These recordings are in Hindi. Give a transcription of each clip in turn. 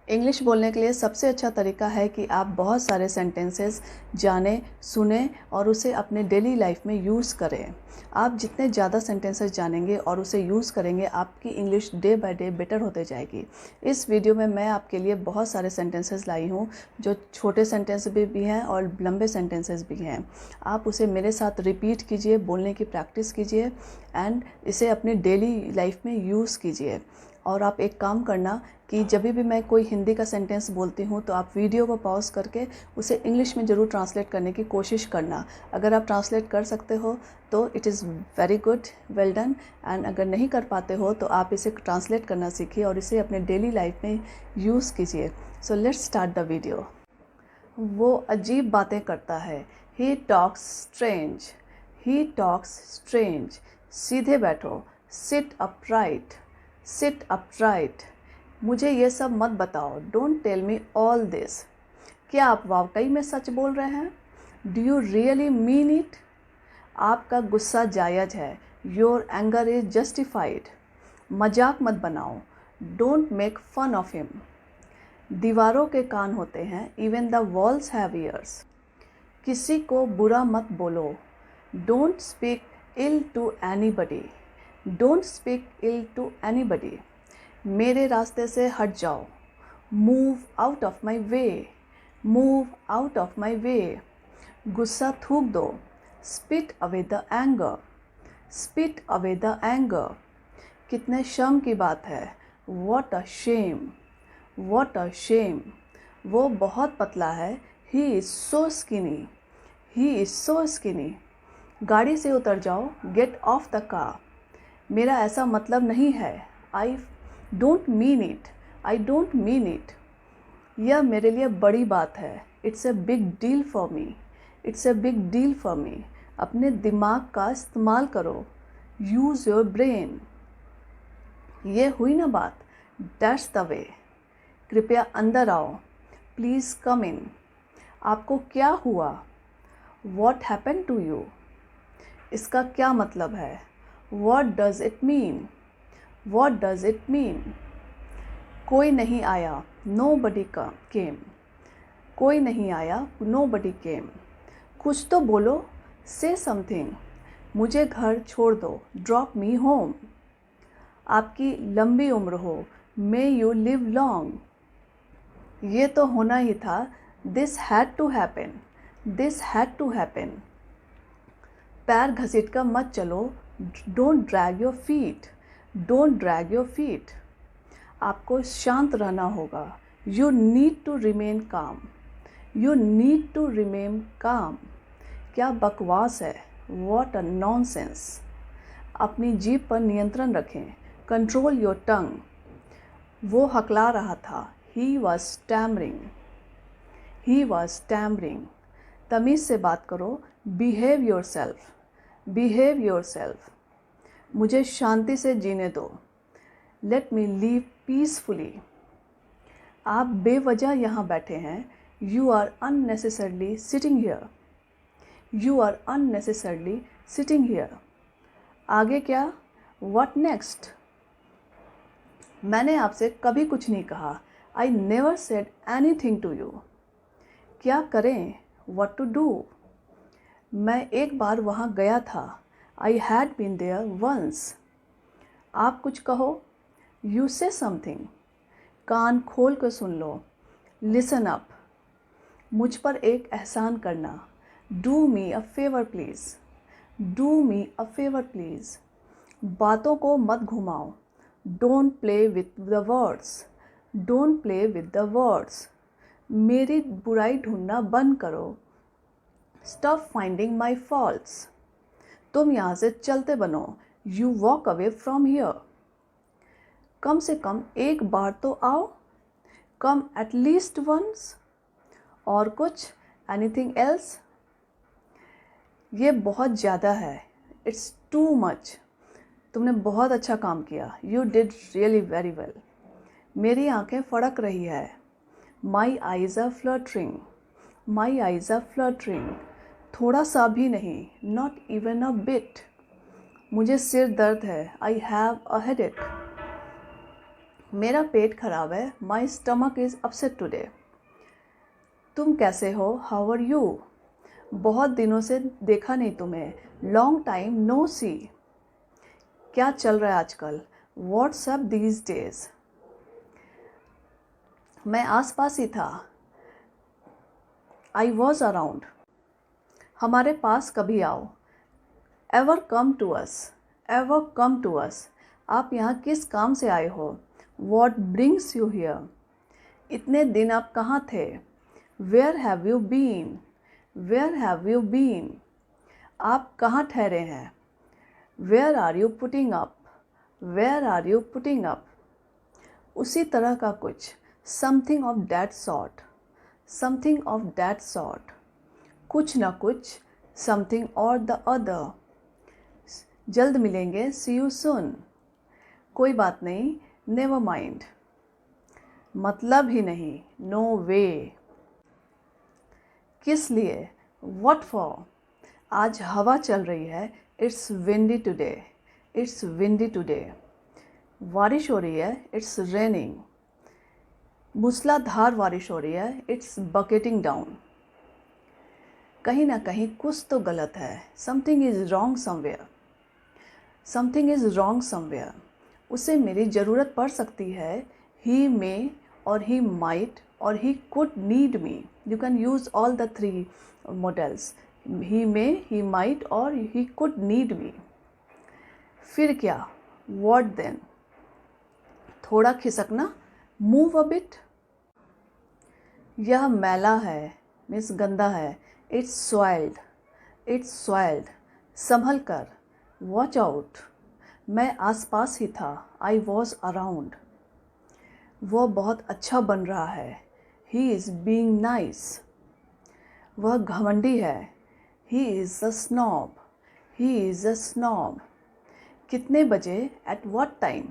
इंग्लिश बोलने के लिए सबसे अच्छा तरीका है कि आप बहुत सारे सेंटेंसेस जानें, सुनें और उसे अपने डेली लाइफ में यूज़ करें। आप जितने ज़्यादा सेंटेंसेस जानेंगे और उसे यूज़ करेंगे, आपकी English day by day better होते जाएगी। इस वीडियो में मैं आपके लिए बहुत सारे सेंटेंसेस लाई हूँ, जो छोटे सेंटेंस भी हैं और लंबे सेंटेंसेस भी हैं। आप उसे मेरे साथ रिपीट कीजिए, बोलने की प्रैक्टिस कीजिए एंड इसे अपने डेली लाइफ में यूज़ कीजिए। और आप एक काम करना कि जब भी मैं कोई हिंदी का सेंटेंस बोलती हूँ तो आप वीडियो को पॉज करके उसे इंग्लिश में ज़रूर ट्रांसलेट करने की कोशिश करना। अगर आप ट्रांसलेट कर सकते हो तो it is very good, well done. And अगर नहीं कर पाते हो तो आप इसे ट्रांसलेट करना सीखिए और इसे अपने डेली लाइफ में यूज़ कीजिए। So let's start the video. वो अजीब बातें करता है। He talks strange. He talks strange. सीधे बैठो। Sit upright. Sit upright. मुझे ये सब मत बताओ। Don't tell me all this. क्या आप वाकई में सच बोल रहे हैं? Do you really mean it? आपका गुस्सा जायज़ है। Your anger is justified. मजाक मत बनाओ। Don't make fun of him. दीवारों के कान होते हैं। Even the walls have ears. किसी को बुरा मत बोलो। Don't speak ill to anybody. Don't speak ill to anybody. मेरे रास्ते से हट जाओ। Move out of my way. Move out of my way. गुस्सा थूक दो। Spit away the anger. Spit away the anger. कितने शर्म की बात है। What a shame. What a shame. वो बहुत पतला है। He is so skinny. He is so skinny. गाड़ी से उतर जाओ। Get off the car. मेरा ऐसा मतलब नहीं है। I don't mean it. I don't mean it. यह मेरे लिए बड़ी बात है। It's a big deal for me. It's a big deal for me. अपने दिमाग का इस्तेमाल करो। Use your brain. ये हुई ना बात। That's the way. कृपया अंदर आओ। Please come in. आपको क्या हुआ? What happen to you? इसका क्या मतलब है? What does it mean? What does it mean? कोई नहीं आया। Nobody came. कोई नहीं आया। Nobody came. कुछ तो बोलो। Say something. मुझे घर छोड़ दो। Drop me home. आपकी लंबी उम्र हो। May you live long. ये तो होना ही था। This had to happen. This had to happen. पैर घसीट कर मत चलो। Don't drag your feet. Don't drag your feet. आपको शांत रहना होगा। You need to remain calm. You need to remain calm. क्या बकवास है। What a nonsense. अपनी जीभ पर नियंत्रण रखें। Control your tongue. वो हकला रहा था। He was stammering. He was stammering. तमीज़ से बात करो। Behave yourself. Behave yourself. मुझे शांति से जीने दो। Let me leave peacefully. आप बेवजह यहाँ बैठे हैं। You are unnecessarily sitting here. You are unnecessarily sitting here. आगे क्या? What next? मैंने आपसे कभी कुछ नहीं कहा। I never said anything to you. क्या करें? What to do? मैं एक बार वहाँ गया था। I had been there once. आप कुछ कहो। यू से समथिंग। कान खोल कर सुन लो। Listen up. मुझ पर एक एहसान करना। Do me a favour please. Do me a favour please. बातों को मत घुमाओ। Don't play with the words. Don't play with the words. मेरी बुराई ढूंढना बंद करो। Stop finding my faults. तुम यहाँ से चलते बनो। You walk away from here. कम से कम एक बार तो आओ। Come at least once. और कुछ? Anything else? ये बहुत ज़्यादा है। It's too much. तुमने बहुत अच्छा काम किया। You did really very well. मेरी आंखें फड़क रही है। My eyes are fluttering. My eyes are fluttering. थोड़ा सा भी नहीं। Not even a bit. मुझे सिर दर्द है। I have a headache. मेरा पेट खराब है, my stomach is upset today. तुम कैसे हो, हाउ आर यू? बहुत दिनों से देखा नहीं तुम्हें, लॉन्ग टाइम नो सी। क्या चल रहा है आजकल, व्हाट्स अप दीज डेज? मैं आसपास ही था, आई वॉज अराउंड। हमारे पास कभी आओ, ever come to us, ever come to us. आप यहाँ किस काम से आए हो, वॉट ब्रिंग्स यू हियर? इतने दिन आप कहाँ थे, where have you been, where have you been? आप कहाँ ठहरे हैं, where are you putting up, where are you putting up? उसी तरह का कुछ, something of that sort, something of that sort. कुछ ना कुछ, समथिंग और द अदर। जल्द मिलेंगे, सी यू सून। कोई बात नहीं, नेवर माइंड। मतलब ही नहीं, नो वे। किस लिए, व्हाट फॉर? आज हवा चल रही है, it's windy today, it's windy today. बारिश हो रही है, इट्स रेनिंग। मूसलाधार बारिश हो रही है, इट्स बकेटिंग डाउन। कहीं ना कहीं कुछ तो गलत है, something is wrong somewhere, something is wrong somewhere. उसे मेरी ज़रूरत पड़ सकती है, ही मे और ही माइट और he could need me. You can use all the three models, he may, he might और ही कुड नीड मी। फिर क्या, व्हाट देन? थोड़ा खिसकना, मूव अ बिट। यह मैला है, मीन्स गंदा है, इट्स सॉइल्ड, इट्स सॉइल्ड। संभल कर, वॉच आउट। मैं आसपास ही था, आई वॉज अराउंड। वह बहुत अच्छा बन रहा है, ही इज़ बीइंग नाइस। वह घमंडी है, he is a snob, he is a snob. कितने बजे, एट व्हाट टाइम?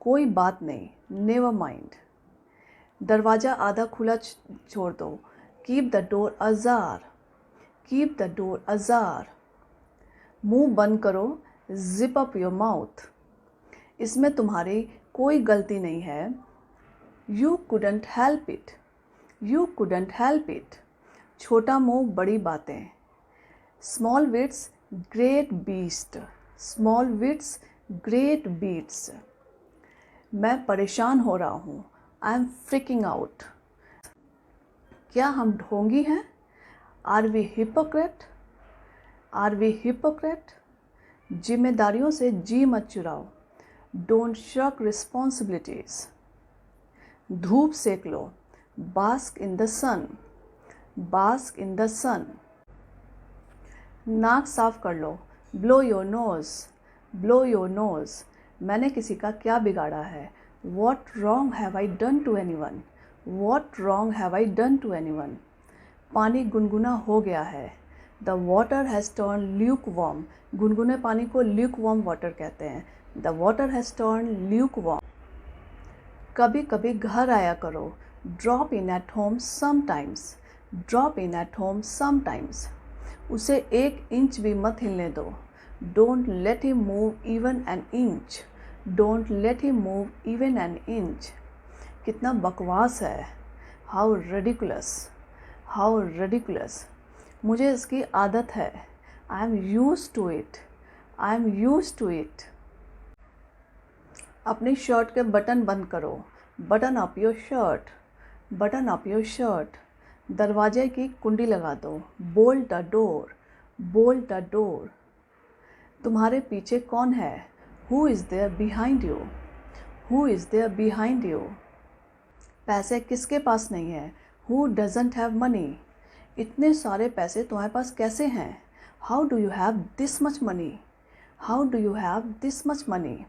कोई बात नहीं, नेवर माइंड। दरवाज़ा आधा खुला छोड़ दो, keep the door ajar, keep the door ajar. मुंह बंद करो, जिप अप योर माउथ। इसमें तुम्हारी कोई गलती नहीं है, you couldn't help it, you couldn't help it. छोटा मुंह बड़ी बातें, small wits great beast, small wits great beats. मैं परेशान हो रहा हूँ, आई एम फ्रिकिंग आउट। क्या हम ढोंगी हैं, are we hypocrite, are we hypocrite? जिम्मेदारियों से जी मत चुराओ, डोंट शक रिस्पॉन्सिबिलिटीज़। धूप सेक लो, bask in the sun, bask in the sun. नाक साफ कर लो, blow your nose, blow your nose. मैंने किसी का क्या बिगाड़ा है, what wrong have I done to anyone, what wrong have I done to anyone? पानी गुनगुना हो गया है, the water has turn Luke warm. गुनगुने पानी को ल्यूक वार्म वाटर कहते हैं, the water has turn Luke warm. कभी कभी घर आया करो, drop in at home sometimes, drop in at home sometimes. उसे 1 इंच भी मत हिलने दो, don't let him move even an inch, don't let him move even an inch. कितना बकवास है, हाउ रेडिकुलस, हाउ रेडिकुलस। मुझे इसकी आदत है, I am use to it, I am use to it. अपनी शर्ट के बटन बंद करो, button up your shirt, button up your shirt. दरवाजे की कुंडी लगा दो, bolt the door, bolt the door. तुम्हारे पीछे कौन है, who is there behind you, who is there behind you? पैसे किसके पास नहीं है, हु डजंट हैव मनी? इतने सारे पैसे तुम्हारे पास कैसे हैं, how do you have this much money, how do you have this much money?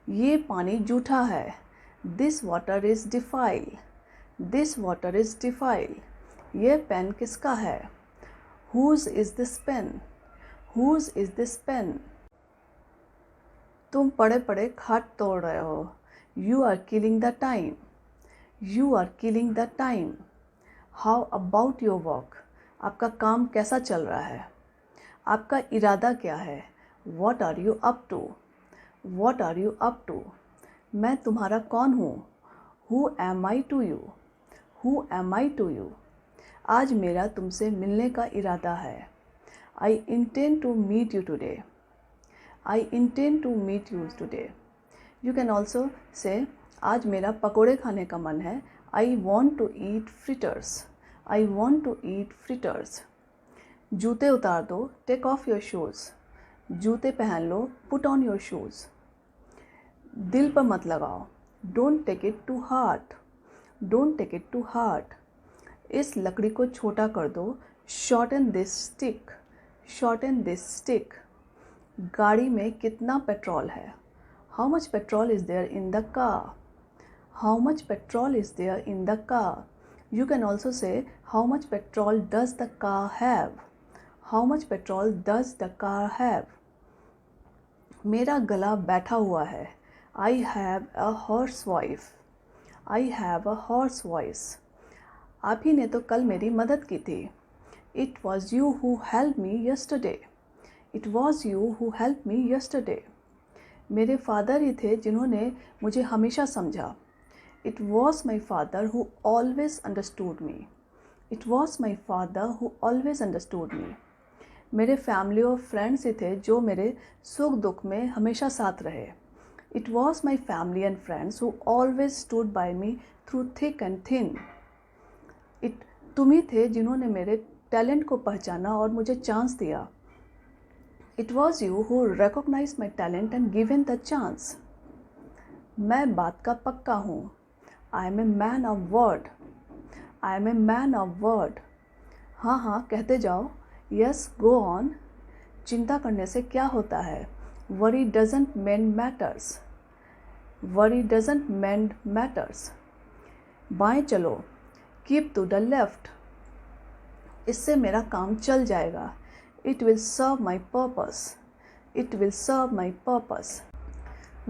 ये पानी जूठा है, this water is defile, this water is defile. ये पेन किसका है, whose is this pen, whose is this pen? तुम पड़े पड़े खाट तोड़ रहे हो, you are killing the time, you are killing the time. How about your work? आपका काम कैसा चल रहा है, आपका इरादा क्या है, what are you up to, what are you up to? मैं तुम्हारा कौन हूँ? Who am I to you? Who am I to you? आज मेरा तुमसे मिलने का इरादा है। I intend to meet you today. I intend to meet you today. You can also say आज मेरा पकोड़े खाने का मन है। I want to eat fritters. I want to eat fritters. जूते उतार दो, टेक ऑफ योर शूज़। जूते पहन लो, पुट ऑन योर शूज़। दिल पर मत लगाओ, don't take it to heart. Don't take it to heart. इस लकड़ी को छोटा कर दो, shorten this stick. Shorten this stick. गाड़ी में कितना पेट्रोल है? How much petrol is there in the car? How much petrol is there in the car? You can also say how much petrol does the car have? How much petrol does the car have? मेरा गला बैठा हुआ है। I have a hoarse voice. I have a hoarse voice. आप ही ने तो कल मेरी मदद की थी। It was you who helped me yesterday. It was you who helped me yesterday. मेरे फादर ही थे जिन्होंने मुझे हमेशा समझा। It was my father who always understood me. It was my father who always understood me. मेरे फैमिली और फ्रेंड्स ही थे जो मेरे सुख दुख में हमेशा साथ रहे। It was my family and friends who always stood by me through thick and thin. तुम ही थे जिन्होंने मेरे टैलेंट को पहचाना और मुझे चांस दिया। It was you who recognized my talent and given the chance. मैं बात का पक्का हूँ। I am a man of word. I am a man of word. हाँ हाँ कहते जाओ। Yes, go on. चिंता करने से क्या होता है? Worry doesn't mend matters. Worry doesn't mend matters. बाएं चलो, keep to the left. इससे मेरा काम चल जाएगा। It will serve my purpose. It will serve my purpose.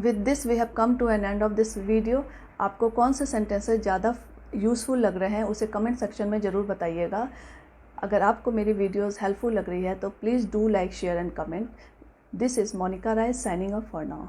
With this we have come to an end of this video. आपको कौन से सेंटेंसेस ज़्यादा यूज़फुल लग रहे हैं उसे कमेंट सेक्शन में ज़रूर बताइएगा। अगर आपको मेरी वीडियोस हेल्पफुल लग रही है तो please do like share and comment. This is Monika Rai signing off for now.